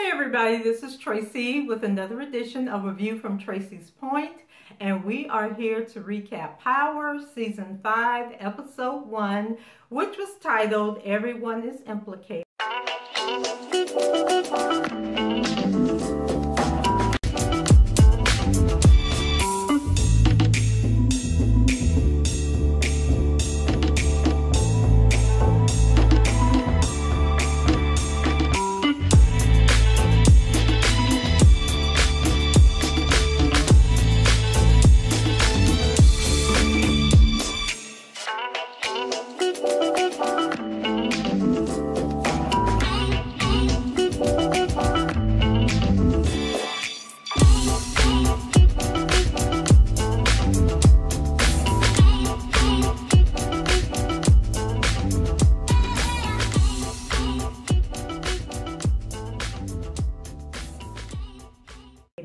Hey everybody, this is Tracy with another edition of A View from Tracy's Point, and we are here to recap Power Season 5, Episode 1, which was titled, Everyone is Implicated.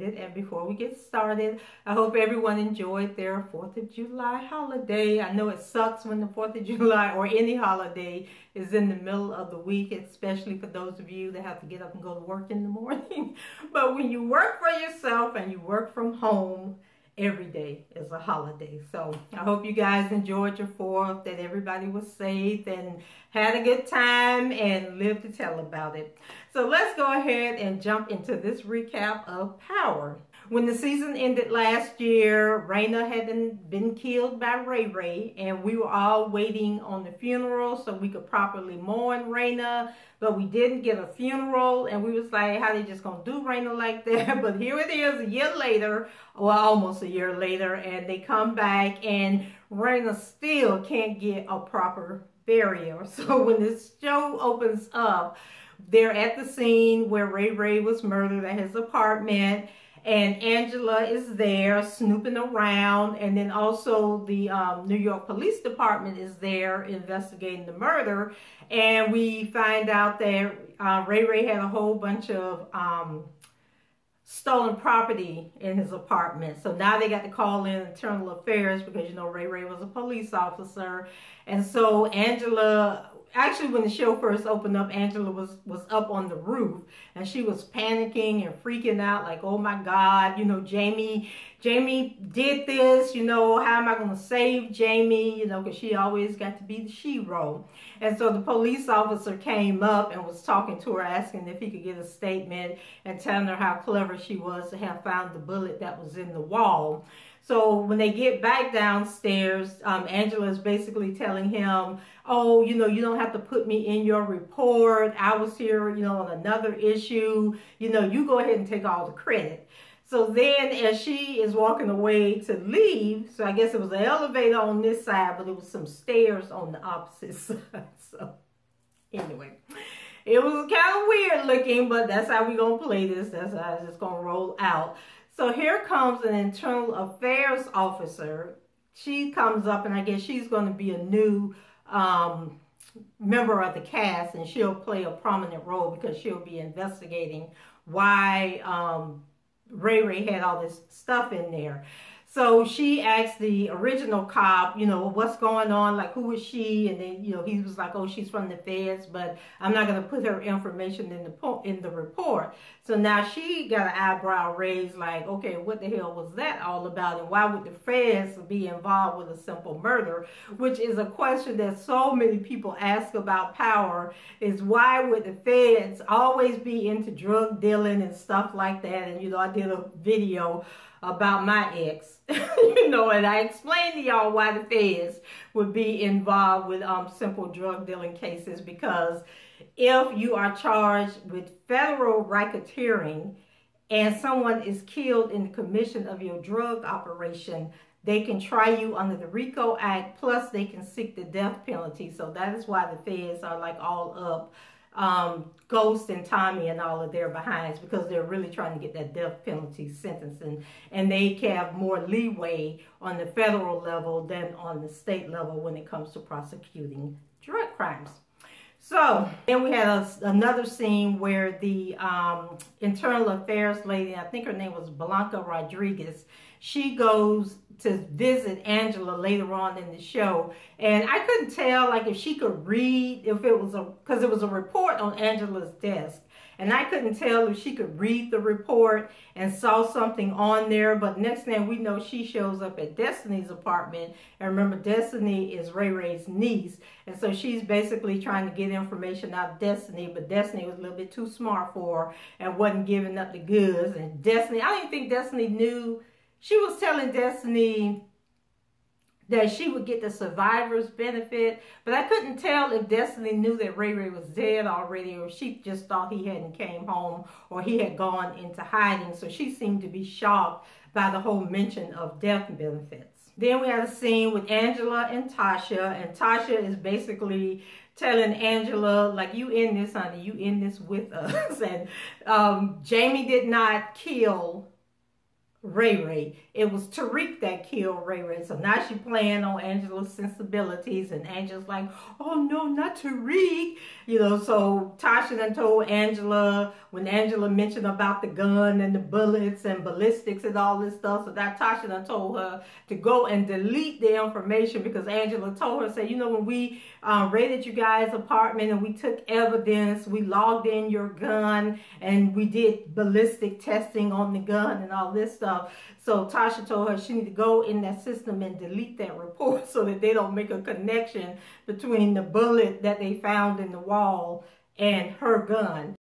And before we get started, I hope everyone enjoyed their 4th of July holiday. I know it sucks when the 4th of July or any holiday is in the middle of the week, especially for those of you that have to get up and go to work in the morning. But when you work for yourself and you work from home, every day is a holiday. So I hope you guys enjoyed your 4th, that everybody was safe and had a good time and lived to tell about it. So let's go ahead and jump into this recap of Power. When the season ended last year, Raina had been killed by Ray Ray, and we were all waiting on the funeral so we could properly mourn Raina, but we didn't get a funeral, and we was like, how they just gonna do Raina like that? But here it is a year later, well, almost a year later, and they come back, and Raina still can't get a proper burial. So when this show opens up, they're at the scene where Ray Ray was murdered at his apartment, and Angela is there snooping around, and then also the New York Police Department is there investigating the murder, and we find out that Ray Ray had a whole bunch of stolen property in his apartment. So now they got to call in Internal Affairs because, you know, Ray Ray was a police officer. And so Angela, actually when the show first opened up, Angela was up on the roof, and she was panicking and freaking out like, oh my God, you know, Jamie did this, you know, how am I going to save Jamie, you know, because she always got to be the she-ro. And so the police officer came up and was talking to her, asking if he could get a statement and telling her how clever she was to have found the bullet that was in the wall. So when they get back downstairs, Angela is basically telling him, oh, you know, you don't have to put me in your report. I was here, you know, on another issue. You know, you go ahead and take all the credit. So then as she is walking away to leave, so I guess it was an elevator on this side, but it was some stairs on the opposite side. So anyway, it was kind of weird looking, but that's how we're going to play this. That's how it's just going to roll out. So here comes an Internal Affairs officer. She comes up, and I guess she's going to be a new member of the cast, and she'll play a prominent role because she'll be investigating why Ray Ray had all this stuff in there. So she asked the original cop, you know, what's going on? Like, who is she? And then, you know, he was like, oh, she's from the feds, but I'm not going to put her information in the report. So now she got an eyebrow raised like, okay, what the hell was that all about? And why would the feds be involved with a simple murder? Which is a question that so many people ask about Power, is why would the feds always be into drug dealing and stuff like that? And, you know, I did a video about my ex, you know, and I explained to y'all why the feds would be involved with simple drug dealing cases, because if you are charged with federal racketeering and someone is killed in the commission of your drug operation, they can try you under the RICO Act, plus they can seek the death penalty. So that is why the feds are like all up Ghost and Tommy and all of their behinds, because they're really trying to get that death penalty sentencing, and they have more leeway on the federal level than on the state level when it comes to prosecuting drug crimes. So then we had another scene where the Internal Affairs lady, I think her name was Blanca Rodriguez, she goes to visit Angela later on in the show. And I couldn't tell, like, if she could read, if it was because it was a report on Angela's desk. And I couldn't tell if she could read the report and saw something on there. But next thing we know, she shows up at Destiny's apartment. And remember, Destiny is Ray Ray's niece. And so she's basically trying to get information out of Destiny. But Destiny was a little bit too smart for her and wasn't giving up the goods. And Destiny, I didn't think Destiny knew. She was telling Destiny that she would get the survivor's benefit, but I couldn't tell if Destiny knew that Ray Ray was dead already, or if she just thought he hadn't came home or he had gone into hiding. So she seemed to be shocked by the whole mention of death benefits. Then we had a scene with Angela and Tasha is basically telling Angela, like, you in this, honey, you in this with us. And Jamie did not kill Ray Ray. It was Tariq that killed Ray Ray. So now she's playing on Angela's sensibilities, and Angela's like, oh no, not Tariq. You know, so Tasha then told Angela, when Angela mentioned about the gun and the bullets and ballistics and all this stuff, so that Tasha then told her to go and delete the information, because Angela told her, say, you know, when we raided you guys' apartment and we took evidence, we logged in your gun and we did ballistic testing on the gun and all this stuff. So Tasha told her she need to go in that system and delete that report so that they don't make a connection between the bullet that they found in the wall and her gun.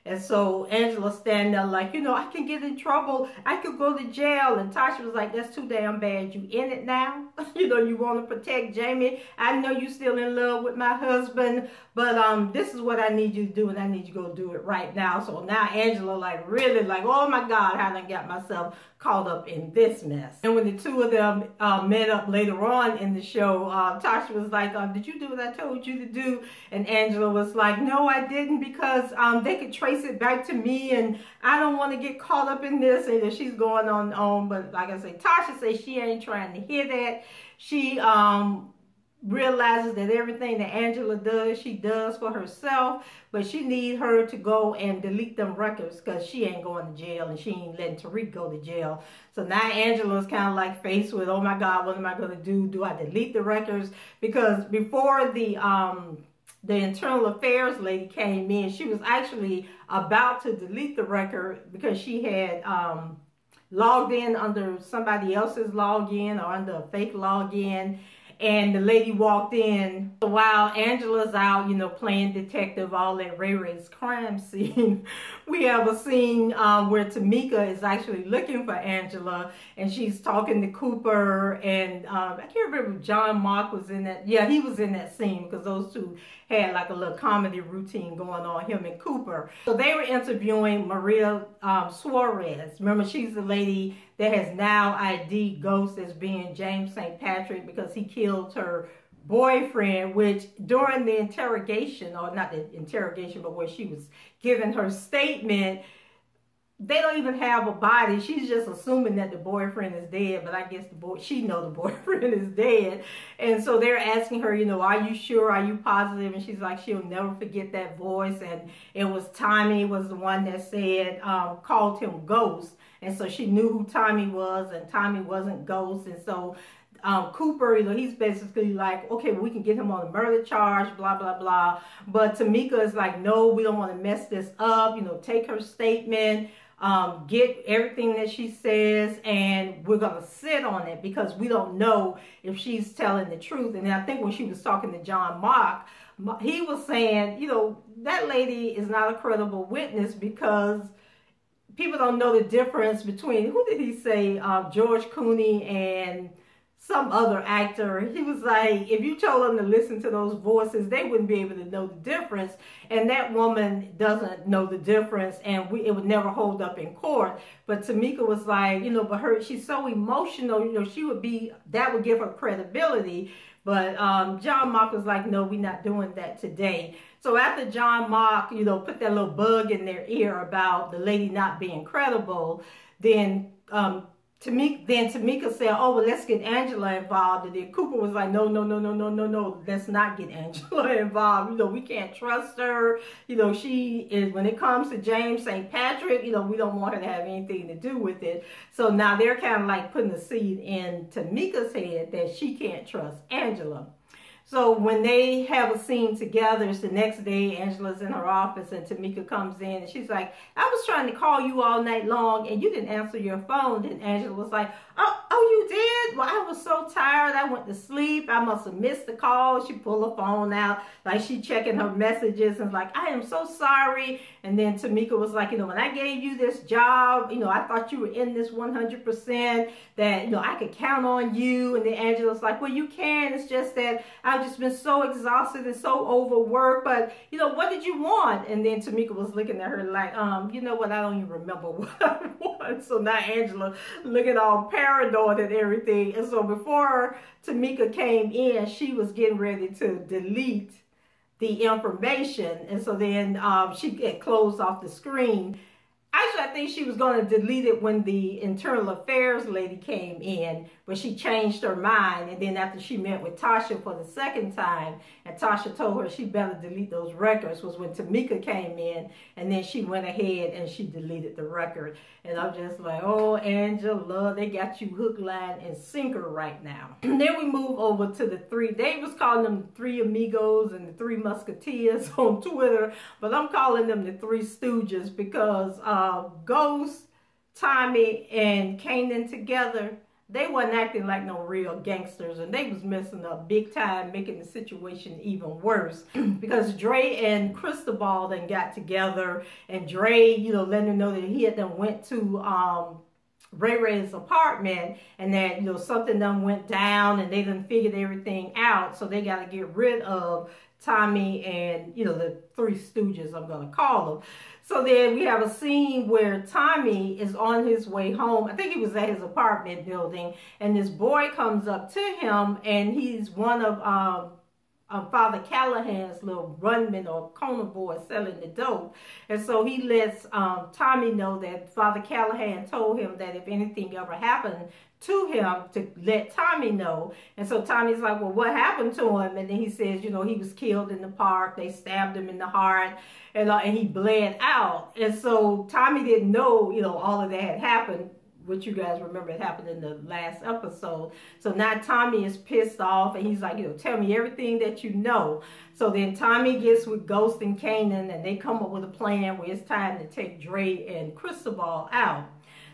And so Angela standing there like, you know, I can get in trouble. I could go to jail. And Tasha was like, that's too damn bad. You in it now? You know, you want to protect Jamie. I know you still in love with my husband, but this is what I need you to do, and I need you to go do it right now. So now Angela like really like, oh my God, how did I get myself caught up in this mess? And when the two of them met up later on in the show, Tasha was like, did you do what I told you to do? And Angela was like, no, I didn't, because they could trace it back to me, and I don't want to get caught up in this. And she's going on. But like I say, Tasha says she ain't trying to hear that. She realizes that everything that Angela does, she does for herself, but she need her to go and delete them records, because she ain't going to jail and she ain't letting Tariq go to jail. So now Angela's kind of like faced with, oh my God, what am I going to do? Do I delete the records? Because before the internal affairs lady came in, she was actually about to delete the record because she had logged in under somebody else's login or under a fake login. And the lady walked in. So while Angela's out, you know, playing detective, all at Ray Ray's crime scene, we have a scene where Tamika is actually looking for Angela, and she's talking to Cooper, and I can't remember if John Mark was in that. Yeah, he was in that scene, because those two had like a little comedy routine going on, him and Cooper. So they were interviewing Maria Suarez. Remember, she's the lady that has now ID'd Ghost as being James St. Patrick because he killed her boyfriend, which during the interrogation, or not the interrogation, but where she was giving her statement, they don't even have a body. She's just assuming that the boyfriend is dead, but I guess she know the boyfriend is dead. And so they're asking her, you know, are you sure? Are you positive? And she's like, she'll never forget that voice. And it was Tommy was the one that said, called him Ghost. And so she knew who Tommy was, and Tommy wasn't Ghost. And so Cooper, you know, he's basically like, okay, well, we can get him on a murder charge, blah, blah, blah. But Tamika is like, no, we don't want to mess this up. You know, take her statement, get everything that she says, and we're going to sit on it because we don't know if she's telling the truth. And I think when she was talking to John Mark, he was saying, you know, that lady is not a credible witness because people don't know the difference between, who did he say, George Clooney and some other actor. He was like, if you told them to listen to those voices, they wouldn't be able to know the difference. And that woman doesn't know the difference, and it would never hold up in court. But Tamika was like, you know, but she's so emotional, you know, that would give her credibility. But John Mark was like, no, we're not doing that today. So after John Mark, you know, put that little bug in their ear about the lady not being credible, then Tamika said, oh, well, let's get Angela involved. And then Cooper was like, no, no, no, no, no, no, no. Let's not get Angela involved. You know, we can't trust her. You know, she is, when it comes to James St. Patrick, you know, we don't want her to have anything to do with it. So now they're kind of like putting the seed in Tamika's head that she can't trust Angela. So when they have a scene together, it's the next day, Angela's in her office and Tamika comes in and she's like, I was trying to call you all night long and you didn't answer your phone. And Angela was like, oh, you did? Well, I was so tired. I went to sleep. I must have missed the call. She pulled her phone out, like she checking her messages and like, I am so sorry. And then Tamika was like, you know, when I gave you this job, you know, I thought you were in this 100%, that, you know, I could count on you. And then Angela's like, well, you can. It's just that I've just been so exhausted and so overworked, but, you know, what did you want? And then Tamika was looking at her like, you know what, I don't even remember what I want. So now Angela looking all paranoid and everything. And so before Tamika came in, she was getting ready to delete the information. And so then she had closed off the screen. Actually, I think she was going to delete it when the internal affairs lady came in, but she changed her mind. And then after she met with Tasha for the second time, and Tasha told her she better delete those records, was when Tamika came in, and then she went ahead and she deleted the record. And I'm just like, oh, Angela, they got you hook, line, and sinker right now. And then we move over to the three. They was calling them the Three Amigos and the Three Musketeers on Twitter, but I'm calling them the Three Stooges because Ghost, Tommy, and Kanan together, they wasn't acting like no real gangsters, and they was messing up big time, making the situation even worse. Because Dre and Cristobal then got together, and Dre, you know, letting her know that he had done went to Ray Ray's apartment, and that, you know, something done went down, and they done figured everything out, so they got to get rid of Tommy and, you know, the Three Stooges, I'm going to call them. So then we have a scene where Tommy is on his way home. I think he was at his apartment building, and this boy comes up to him, and he's one of Father Callahan's little runman or corner boy selling the dope. And so he lets Tommy know that Father Callahan told him that if anything ever happened to him, to let Tommy know. And so Tommy's like, well, what happened to him? And then he says, you know, he was killed in the park. They stabbed him in the heart, and he bled out. And so Tommy didn't know, you know, all of that had happened, which you guys remember it happened in the last episode. So now Tommy is pissed off, and he's like, you know, tell me everything that you know. So then Tommy gets with Ghost and Kanan, and they come up with a plan where it's time to take Dre and Cristobal out.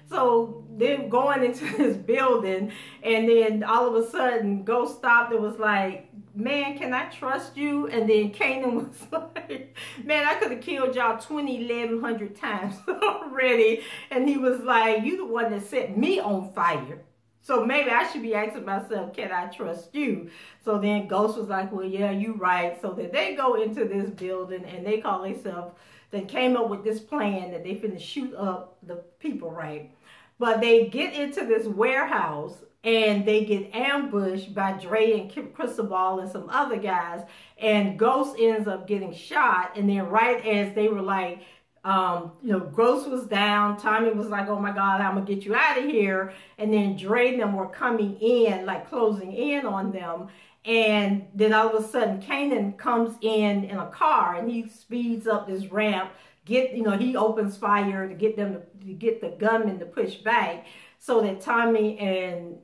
So they're going into this building, and then all of a sudden Ghost stopped and was like, man, can I trust you? And then Kanan was like, man, I could have killed y'all 1,100 times already. And he was like, you the one that set me on fire. So maybe I should be asking myself, can I trust you? So then Ghost was like, well, yeah, you right. So then they go into this building, and they call themselves, they came up with this plan that they finna shoot up the people, right? But they get into this warehouse, and they get ambushed by Dre and Cristobal and some other guys, and Ghost ends up getting shot. And then right as they were like, you know, Ghost was down, Tommy was like, oh my God, I'm gonna get you out of here. And then Dre and them were coming in, like closing in on them. And then all of a sudden, Kanan comes in a car, and he speeds up this ramp. You know, he opens fire to get them to get the gunman to push back, so that Tommy and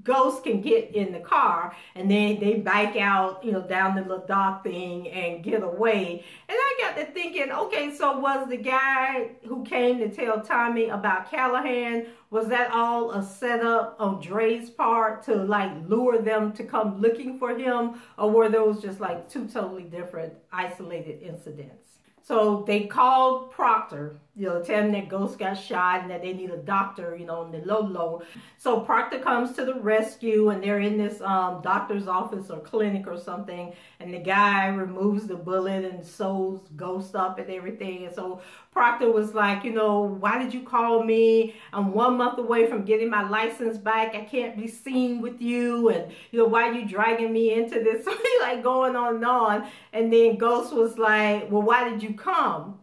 Ghost can get in the car, and then they bike out, you know, down the little dock thing and get away. And I got to thinking, okay, so was the guy who came to tell Tommy about Callahan, was that all a setup on Dre's part to like lure them to come looking for him, or were those just like two totally different isolated incidents? So they called Proctor, you know, tell him that Ghost got shot and that they need a doctor, you know, on the low. So Proctor comes to the rescue, and they're in this doctor's office or clinic or something, and the guy removes the bullet and sews Ghost up and everything. And so Proctor was like, you know, why did you call me? I'm 1 month away from getting my license back. I can't be seen with you. And, you know, why are you dragging me into this? So he like going on and on. And then Ghost was like, well, why did you come?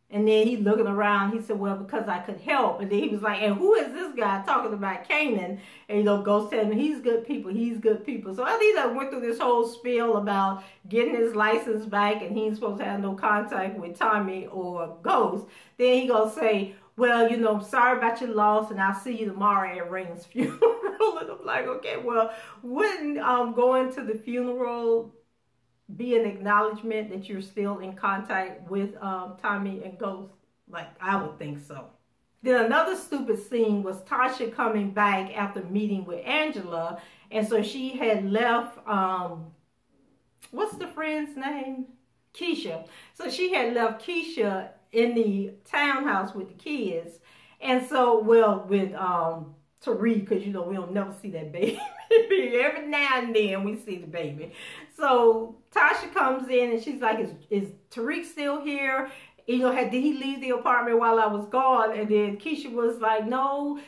And then he looking around, he said, well, because I could help. And then he was like, and who is this guy talking about Canaan? And, Ghost telling him, he's good people, he's good people. So after he went through this whole spiel about getting his license back and he ain't supposed to have no contact with Tommy or Ghost, then he gonna say, well, I'm sorry about your loss, and I'll see you tomorrow at Raina's funeral. And I'm like, okay, well, wouldn't going to the funeral be an acknowledgement that you're still in contact with Tommy and Ghost? Like, I would think so. Then another stupid scene was Tasha coming back after meeting with Angela. And so she had left, what's the friend's name? Keisha. So she had left Keisha in the townhouse with the kids. And so, well, with Tariq, because, we'll never see that baby. Every now and then we see the baby. So Tasha comes in and she's like, is Tariq still here? Did he leave the apartment while I was gone? And then Keisha was like, no,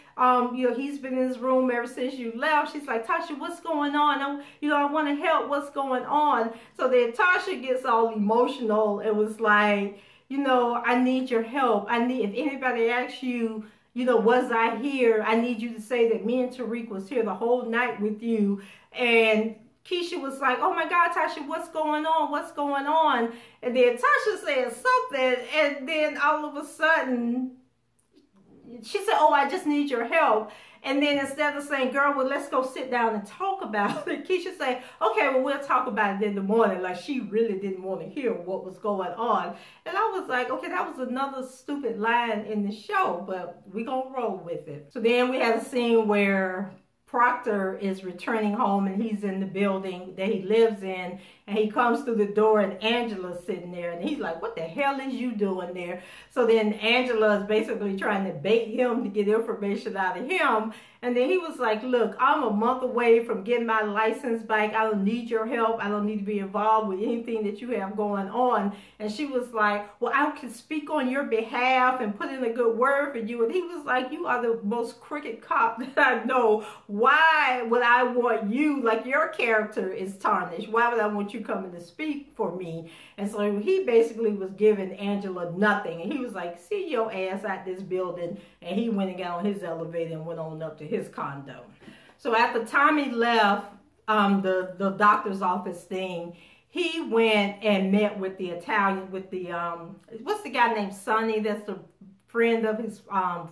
he's been in his room ever since you left. She's like, Tasha, what's going on? I want to help. What's going on? So then Tasha gets all emotional and was like, I need your help. If anybody asks you, was I here? I need you to say that me and Tariq was here the whole night with you. And Keisha was like, oh my God, Tasha, what's going on? What's going on? And then Tasha said something. And then all of a sudden, she said, oh, I just need your help. And then instead of saying, girl, well, let's go sit down and talk about it, Keisha said, okay, well, we'll talk about it in the morning. Like, she really didn't want to hear what was going on. And I was like, okay, that was another stupid line in the show, but we gonna roll with it. So then we had a scene where Proctor is returning home and he's in the building that he lives in, and he comes through the door and Angela's sitting there and he's like, what the hell is you doing there? So then Angela is basically trying to bait him to get information out of him. And then he was like, look, I'm a month away from getting my license back. I don't need your help. I don't need to be involved with anything that you have going on. And she was like, well, I can speak on your behalf and put in a good word for you. And he was like, you are the most crooked cop that I know. Why would I want you? Like, your character is tarnished. Why would I want you coming to speak for me? And so he basically was giving Angela nothing. And he was like, see your ass out this building. And he went and got on his elevator and went on up to his condo. So after Tommy left the doctor's office thing, he went and met with the Italian, with the, what's the guy named Sonny? That's the friend of his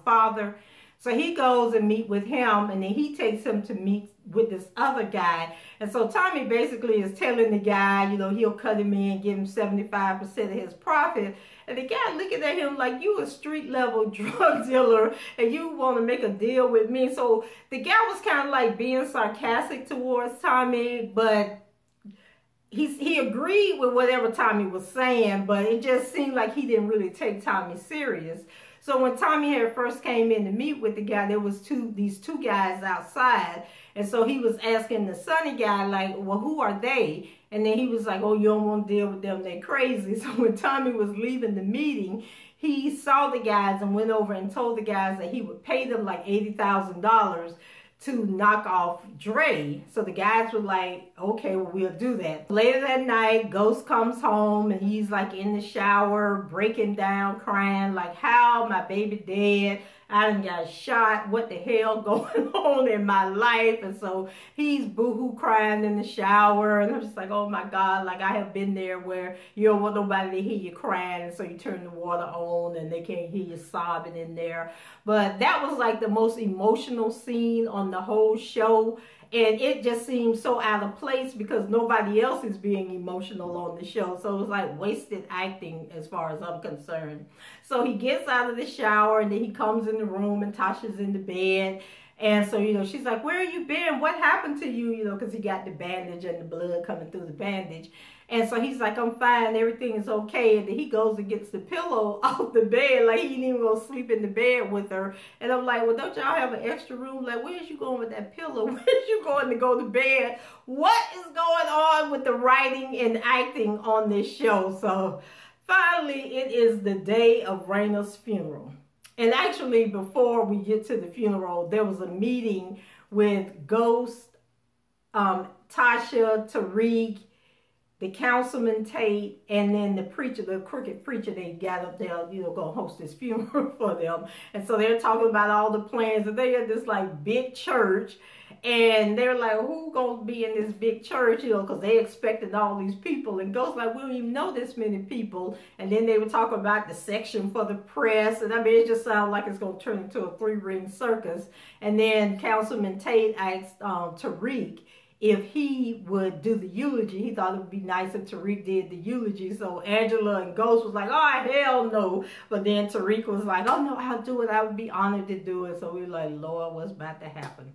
father. So he goes and meet with him, and then he takes him to meet with this other guy. And so Tommy basically is telling the guy, he'll cut him in, give him 75% of his profit. And the guy looking at him like, you a street level drug dealer and you want to make a deal with me. So the guy was kind of like being sarcastic towards Tommy, but he agreed with whatever Tommy was saying, but it just seemed like he didn't really take Tommy serious. So when Tommy had first came in to meet with the guy, there was these two guys outside. And so he was asking the Sonny guy, like, well, who are they? And then he was like, oh, you don't want to deal with them. They're crazy. So when Tommy was leaving the meeting, he saw the guys and went over and told the guys that he would pay them like $80,000 to knock off Dre. So the guys were like, okay, well, we'll do that. Later that night, Ghost comes home and he's like in the shower, breaking down, crying, like, how my baby dead. I done got shot. What the hell going on in my life? And so he's boohoo crying in the shower. And I'm just like, oh my God, like I have been there where you don't want nobody to hear you crying. And so you turn the water on and they can't hear you sobbing in there. But that was like the most emotional scene on the whole show. And it just seemed so out of place because nobody else is being emotional on the show. So it was like wasted acting as far as I'm concerned. So he gets out of the shower and then he comes in the room and Tasha's in the bed. And so, she's like, where have you been? What happened to you? Because he got the bandage and the blood coming through the bandage. And so he's like, I'm fine. Everything is okay. And then he goes and gets the pillow off the bed. Like, he didn't even go sleep in the bed with her. And I'm like, well, don't y'all have an extra room? Like, where's you going with that pillow? Where's you going to go to bed? What is going on with the writing and acting on this show? So finally, it is the day of Raina's funeral. And actually, before we get to the funeral, there was a meeting with Ghost, Tasha, Tariq, the councilman Tate, and then the preacher, the crooked preacher, they got up there, you know, gonna host this funeral for them. And so they're talking about all the plans, and they had this like big church, and they're like, who gonna be in this big church, you know, because they expected all these people. And Ghost like, we don't even know this many people. And then they were talking about the section for the press, and I mean, it just sounds like it's gonna turn into a three-ring circus. And then Councilman Tate asked Tariq if he would do the eulogy. He thought it would be nice if Tariq did the eulogy. So Angela and Ghost was like, oh, hell no. But then Tariq was like, oh, no, I'll do it. I would be honored to do it. So we were like, Lord, what's about to happen?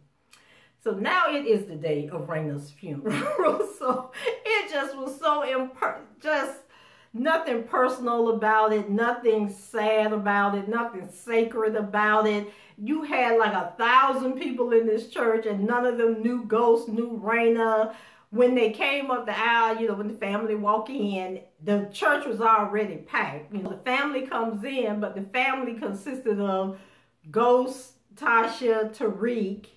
So now it is the day of Raina's funeral. So it just was so just nothing personal about it, nothing sad about it, nothing sacred about it. You had like 1,000 people in this church, and none of them knew Ghost, knew Raina. When they came up the aisle, you know, when the family walked in, the church was already packed. You know, the family comes in, but the family consisted of Ghost, Tasha, Tariq,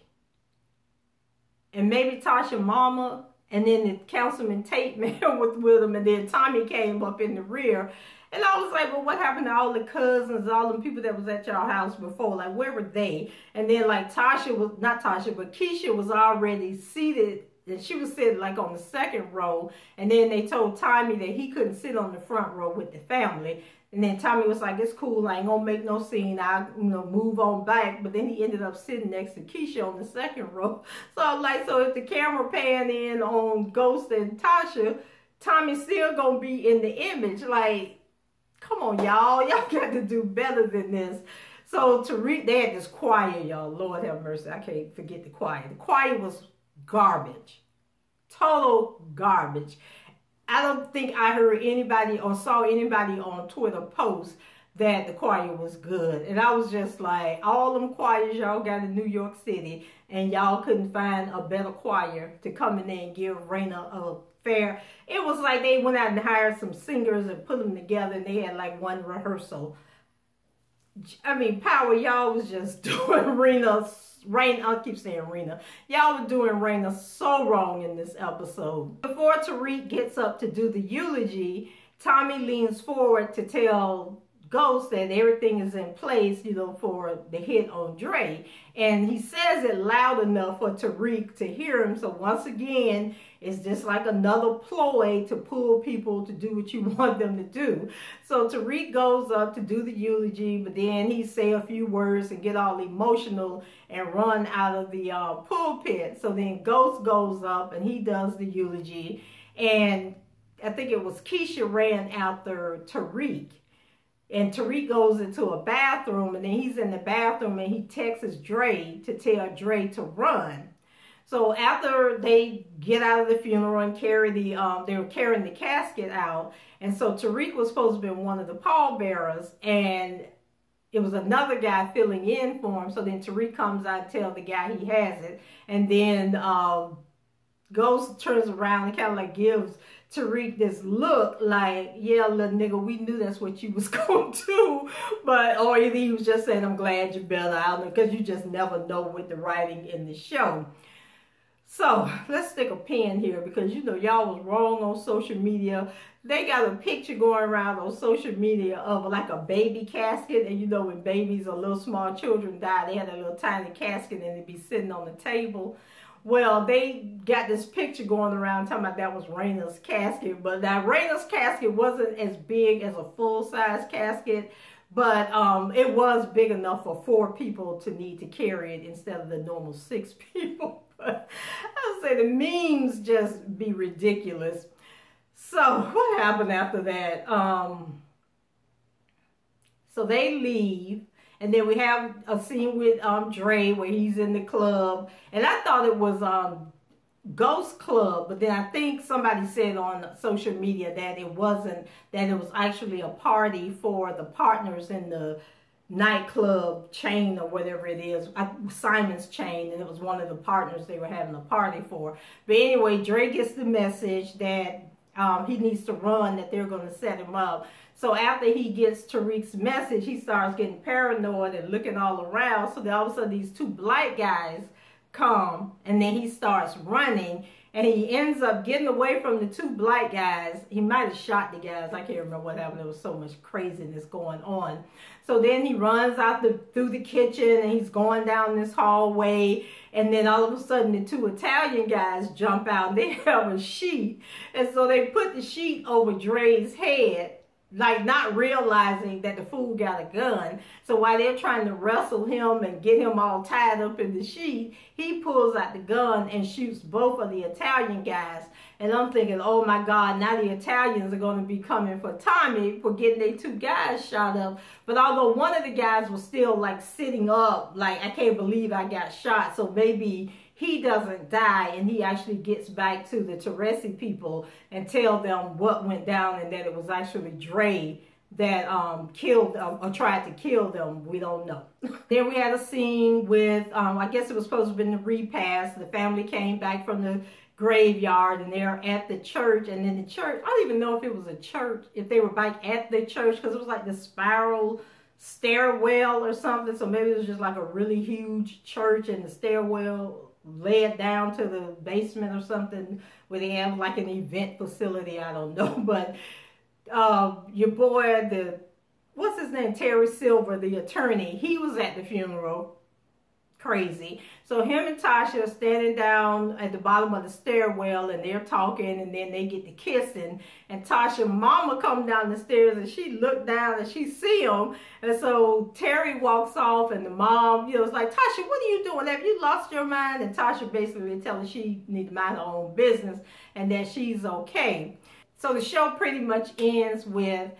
and maybe Tasha mama, and then the Councilman Tate man was with him, and then Tommy came up in the rear. And I was like, well, what happened to all the cousins, all the people that was at y'all house before? Like, where were they? And then, like, Tasha was, not Tasha, but Keisha was already seated, and she was sitting, like, on the second row. And then they told Tommy that he couldn't sit on the front row with the family. And then Tommy was like, it's cool, I ain't gonna make no scene, I'll, you know, move on back. But then he ended up sitting next to Keisha on the second row. So I'm like, so if the camera pan in on Ghost and Tasha, Tommy's still gonna be in the image. Like, come on, y'all got to do better than this. So Tariq, they had this choir, y'all, Lord have mercy, I can't forget the choir. The choir was garbage, total garbage. I don't think I heard anybody or saw anybody on Twitter post that the choir was good. And I was just like, all them choirs y'all got in New York City, and y'all couldn't find a better choir to come in there and give Raina a fair. It was like they went out and hired some singers and put them together, and they had like one rehearsal. I mean, Power, y'all was just doing Raina, I keep saying Raina. Y'all were doing Raina so wrong in this episode. Before Tariq gets up to do the eulogy, Tommy leans forward to tell Ghost that everything is in place, you know, for the hit on Dre. And he says it loud enough for Tariq to hear him. So once again, it's just like another ploy to pull people to do what you want them to do. So Tariq goes up to do the eulogy, but then he say a few words and get all emotional and run out of the pulpit. So then Ghost goes up and he does the eulogy. And I think it was Keisha ran after Tariq. And Tariq goes into a bathroom, and then he's in the bathroom, and he texts Dre to tell Dre to run. So after they get out of the funeral and carry the, they were carrying the casket out, and so Tariq was supposed to be one of the pallbearers, and it was another guy filling in for him. So then Tariq comes out and tells the guy he has it, and then Ghost turns around and kind of like gives Tariq this look like, yeah, little nigga, we knew that's what you was going to do. But, or either he was just saying, I'm glad you're better. I don't know, because you just never know with the writing in the show. So let's stick a pin here, because, you know, y'all was wrong on social media. They got a picture going around on social media of like a baby casket. And, you know, when babies or little small children die, they had a little tiny casket and it'd be sitting on the table. Well, they got this picture going around talking about that was Raina's casket. But that Raina's casket wasn't as big as a full-size casket. But it was big enough for 4 people to need to carry it instead of the normal 6 people. But I would say the memes just be ridiculous. So what happened after that? So they leave. And then we have a scene with Dre where he's in the club. And I thought it was Ghost Club. But then I think somebody said on social media that it wasn't. That it was actually a party for the partners in the nightclub chain or whatever it is. Simon's chain. And it was one of the partners they were having a party for. But anyway, Dre gets the message that he needs to run, that they're going to set him up. So after he gets Tariq's message, he starts getting paranoid and looking all around. So then all of a sudden these 2 black guys come, and then he starts running. and he ends up getting away from the two black guys. He might have shot the guys. I can't remember what happened. There was so much craziness going on. So then he runs out through the kitchen, and he's going down this hallway, and then all of a sudden the two Italian guys jump out, and they have a sheet, and so they put the sheet over Dre's head, like not realizing that the fool got a gun. So while they're trying to wrestle him and get him all tied up in the sheet, he pulls out the gun and shoots both of the Italian guys. And I'm thinking, oh my God, now the Italians are going to be coming for Tommy for getting their two guys shot up. But although one of the guys was still like sitting up, like, I can't believe I got shot, so maybe he doesn't die, and he actually gets back to the Teresi people and tell them what went down, and that it was actually Dre that killed or tried to kill them. We don't know. Then we had a scene with, I guess it was supposed to have been the repast. The family came back from the graveyard, and they're at the church, and in the church, I don't even know if it was a church, if they were back at the church, because it was like the spiral stairwell or something. So maybe it was just like a really huge church, and the stairwell led down to the basement or something, where they have like an event facility. I don't know. But your boy, what's his name, Terry Silver, the attorney, he was at the funeral. Crazy. So him and Tasha are standing down at the bottom of the stairwell, and they're talking, and then they get to kissing, and Tasha mama come down the stairs, and she looked down and she see him, and so Terry walks off, and the mom, you know, is like, Tasha, what are you doing? Have you lost your mind? And Tasha basically telling her she need to mind her own business and that she's okay. So the show pretty much ends with,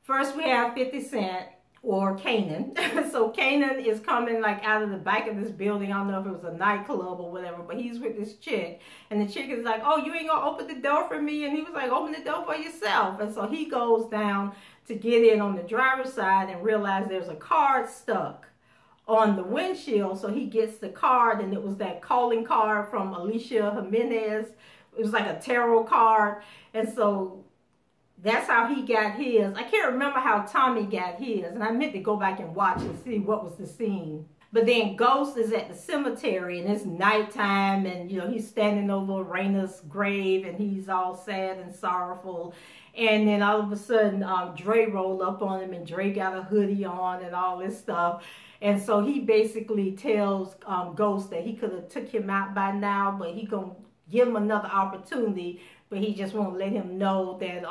first we have 50 Cent, or Canaan. So Canaan is coming like out of the back of this building. I don't know if it was a nightclub or whatever, but he's with this chick, and the chick is like, oh, you ain't gonna open the door for me? And he was like, open the door for yourself. And so he goes down to get in on the driver's side and realize there's a card stuck on the windshield. So he gets the card, and it was that calling card from Alicia Jimenez. It was like a tarot card. And so that's how he got his. I can't remember how Tommy got his, and I meant to go back and watch and see what was the scene. But then Ghost is at the cemetery, and it's nighttime, and you know, he's standing over Raina's grave, and he's all sad and sorrowful. And then all of a sudden, Dre rolled up on him, and Dre got a hoodie on and all this stuff. And so he basically tells Ghost that he could have took him out by now, but he gonna give him another opportunity. But he just won't let him know that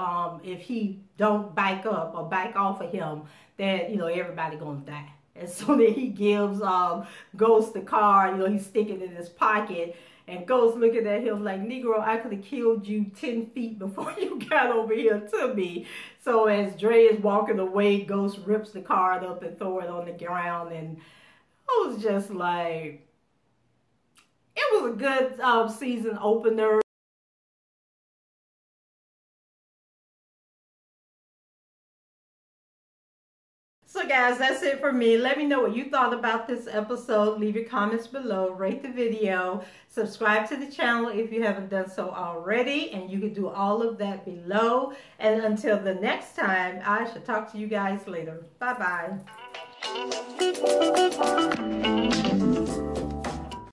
if he don't back up or back off of him, that, you know, everybody gonna die. And so then he gives Ghost the card. You know, he's sticking it in his pocket, and Ghost looking at him like, Negro, I could have killed you 10 feet before you got over here to me. So as Dre is walking away, Ghost rips the card up and throw it on the ground, and I was just like, it was a good season opener. So guys, that's it for me. Let me know what you thought about this episode. Leave your comments below. Rate the video. Subscribe to the channel if you haven't done so already. And you can do all of that below. And until the next time, I shall talk to you guys later. Bye-bye.